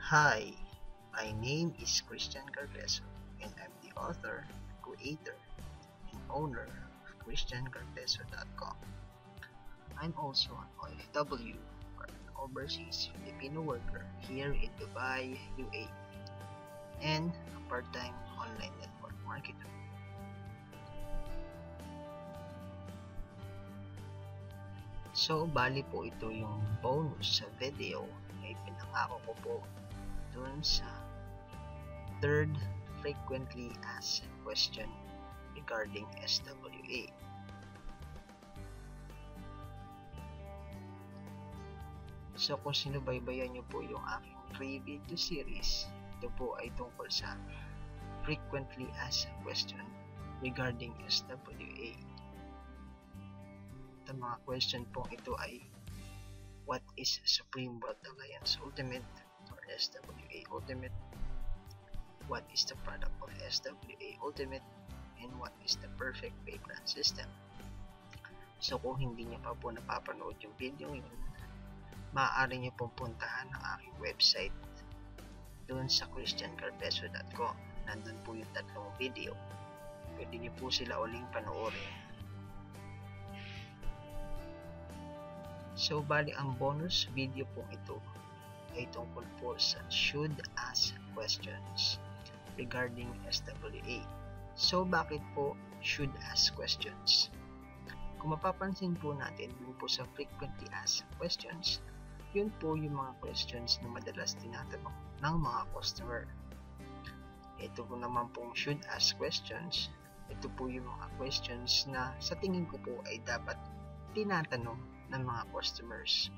Hi, my name is Christian Carpeso and I'm the author, creator, and owner of ChristianCarpeso.com. I'm also an OFW or an overseas Filipino worker here in Dubai, UAE, and a part-time online network marketer. So, bali po ito yung bonus sa video na ipinangako ko po dun sa third frequently asked question regarding SWA. So kung sinubaybayan nyo po yung aking 3 video series, ito po ay tungkol sa frequently asked question regarding SWA. Ang mga question po ito ay: what is Supreme Wealth Alliance Ultimate or SWA Ultimate? What is the product of SWA Ultimate? And what is the perfect pay plan system? So kung hindi nyo pa po napapanood yung video yun, maaari nyo pong puntahan ang aking website doon sa ChristianCarpeso.com. Nandun po yung 3 video. Pwede nyo po sila uling panoorin. So bali ang bonus video po ito ay tungkol po sa should ask questions regarding SWA. So bakit po should ask questions? Kung mapapansin po natin dun po sa frequently asked questions, yun po yung mga questions na madalas tinatanong ng mga customer. Ito po naman pong should ask questions, ito po yung mga questions na sa tingin ko po ay dapat tinatanong ng mga customers.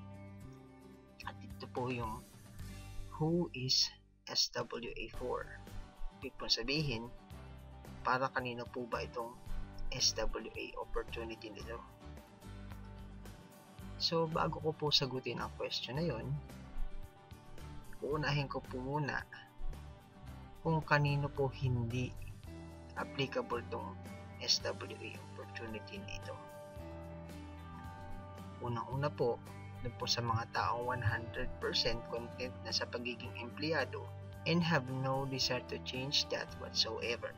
At ito po yung who is SWA for? Ibig pong sabihin, para kanino po ba itong SWA opportunity nito? So bago ko po sagutin ang question na yon, uunahin ko po muna kung kanino po hindi applicable itong SWA opportunity nito. Unang-una po, dun po sa mga taong 100% content na sa pagiging empleyado and have no desire to change that whatsoever.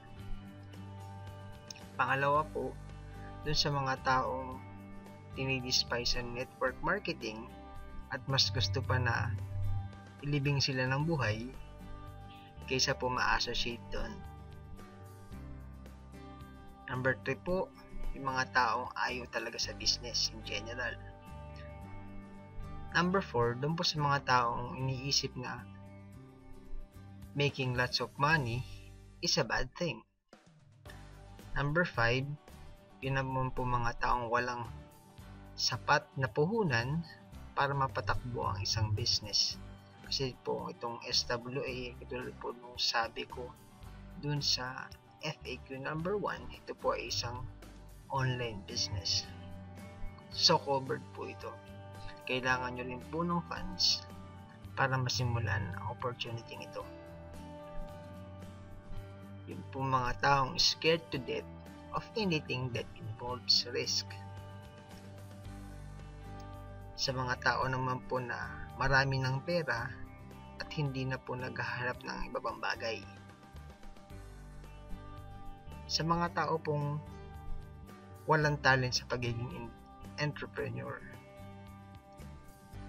Pangalawa po, dun sa mga taong dinidespise ang network marketing at mas gusto pa na ilibing sila ng buhay kaysa po ma-associate doon. Number 3 po, yung mga taong ayaw talaga sa business in general. Number 4, doon po sa mga taong iniisip na making lots of money is a bad thing. Number 5, yun naman po mga taong walang sapat na puhunan para mapatakbo ang isang business. Kasi po itong SWA, katulad po nung sabi ko dun sa FAQ number 1, ito po ay isang online business. So covered po ito. Kailangan nyo rin po ng funds para masimulan ang opportunity nito. Yung po mga taong scared to death of anything that involves risk. Sa mga tao naman po na marami ng pera at hindi na po naghahanap ng iba pang bagay. Sa mga tao pong walang talent sa pagiging entrepreneur.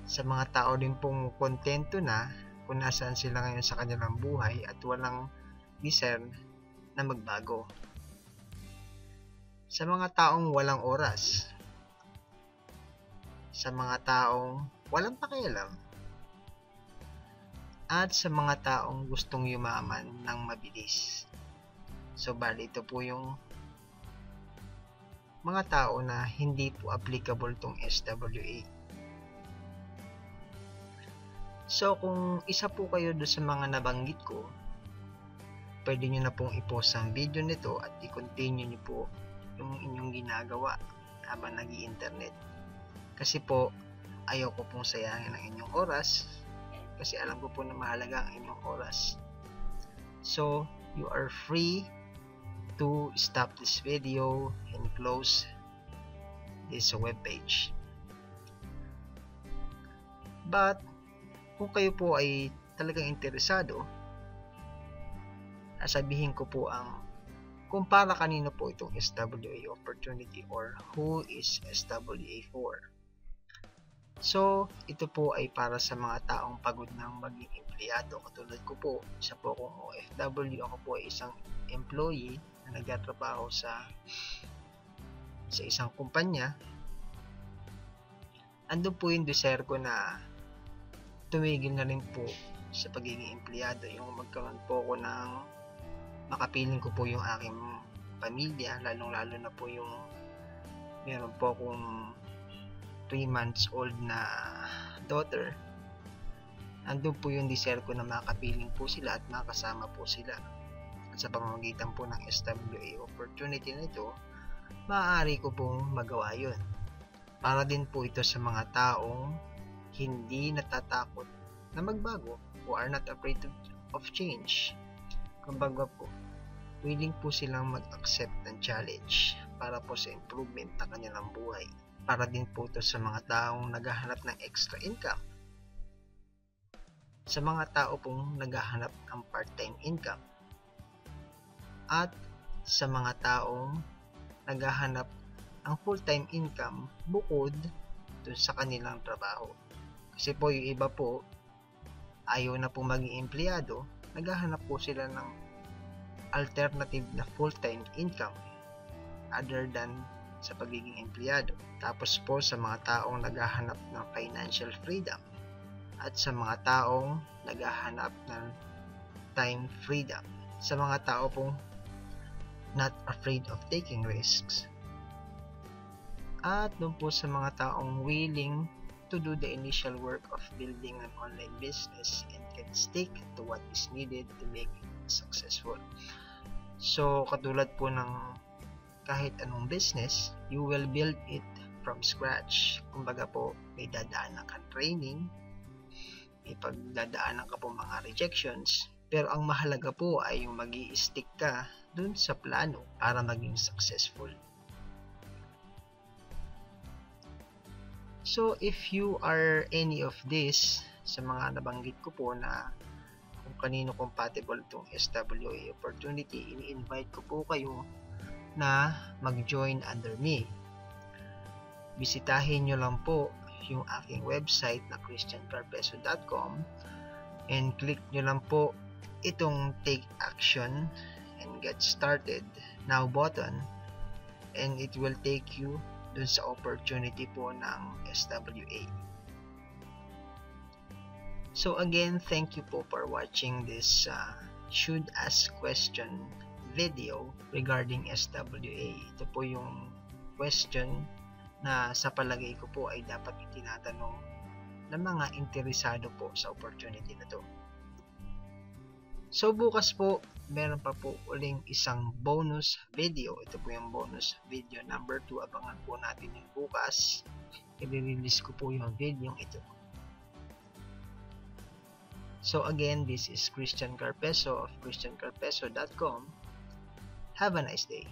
Sa mga tao din pong kontento na kung nasaan sila ngayon sa kanilang buhay at walang desire na magbago. Sa mga taong walang oras. Sa mga taong walang pakialam. At sa mga taong gustong yumaman ng mabilis. So bali ito po yung mga tao na hindi po applicable tong SWA. So kung isa po kayo doon sa mga nabanggit ko, pwede nyo na pong i-pause ang video nito at i-continue nyo po yung inyong ginagawa habang nag-i-internet. Kasi po, ayaw ko pong sayangin ang inyong oras kasi alam ko po na mahalaga ang inyong oras. So, you are free to stop this video and close this webpage. But kung kayo po ay talagang interesado, sasabihin ko po kung para kanino po itong SWA opportunity or who is SWA for. So, ito po ay para sa mga taong pagod ng maging empleyado. Katulad ko po, isa po akong OFW, ako po ay isang employee na nagtatrabaho sa isang kumpanya. Andun po yung desire ko na tumigil na rin po sa pagiging empleyado, yung magkaroon po ako ng makapiling ko po yung aking pamilya, lalong-lalo na po yung meron po akong 3 months old na daughter. Andun po yung desire ko na makapiling po sila at makasama po sila. At sa pamamagitan po ng SWA opportunity na ito, maaari ko pong magawa yun. Para din po ito sa mga taong hindi natatakot na magbago who are not afraid of change. Kumbaga po, willing po silang mag-accept ng challenge para po sa improvement ng kanilang buhay. Para din po ito sa mga taong naghahanap ng extra income. Sa mga tao pong naghahanap ng part-time income. At sa mga taong naghahanap ng full-time income bukod dun sa kanilang trabaho. Kasi po yung iba po, ayaw na po maging empleyado, naghahanap po sila ng alternative na full-time income other than sa pagiging empleyado. Tapos po sa mga taong naghahanap ng financial freedom at sa mga taong naghahanap ng time freedom. Sa mga tao pong not afraid of taking risks. At doon po sa mga taong willing to do the initial work of building an online business and can stick to what is needed to make it successful. So, katulad po ng kahit anong business, you will build it from scratch. Kumbaga po, may dadaanan kang training, may pagdadaanan ka po mga rejections, pero ang mahalaga po ay yung mag-i-stick ka dun sa plano para maging successful. So, if you are any of this, sa mga nabanggit ko po na kung kanino compatible itong SWA opportunity, ini-invite ko po kayo na mag-join under me. Bisitahin nyo lang po yung aking website na christiancarpeso.com and click nyo lang po itong take action and get started now button, and it will take you dun sa opportunity po ng SWA. So again, thank you po for watching this should ask question video regarding SWA. Ito po yung question na sa palagay ko po ay dapat itinatanong ng mga interesado po sa opportunity na to. So bukas po, meron pa po uling isang bonus video. Ito po yung bonus video number 2. Abangan po natin yung bukas. I-release ko po yung video ito. So again, this is Christian Carpeso of christiancarpeso.com. Have a nice day.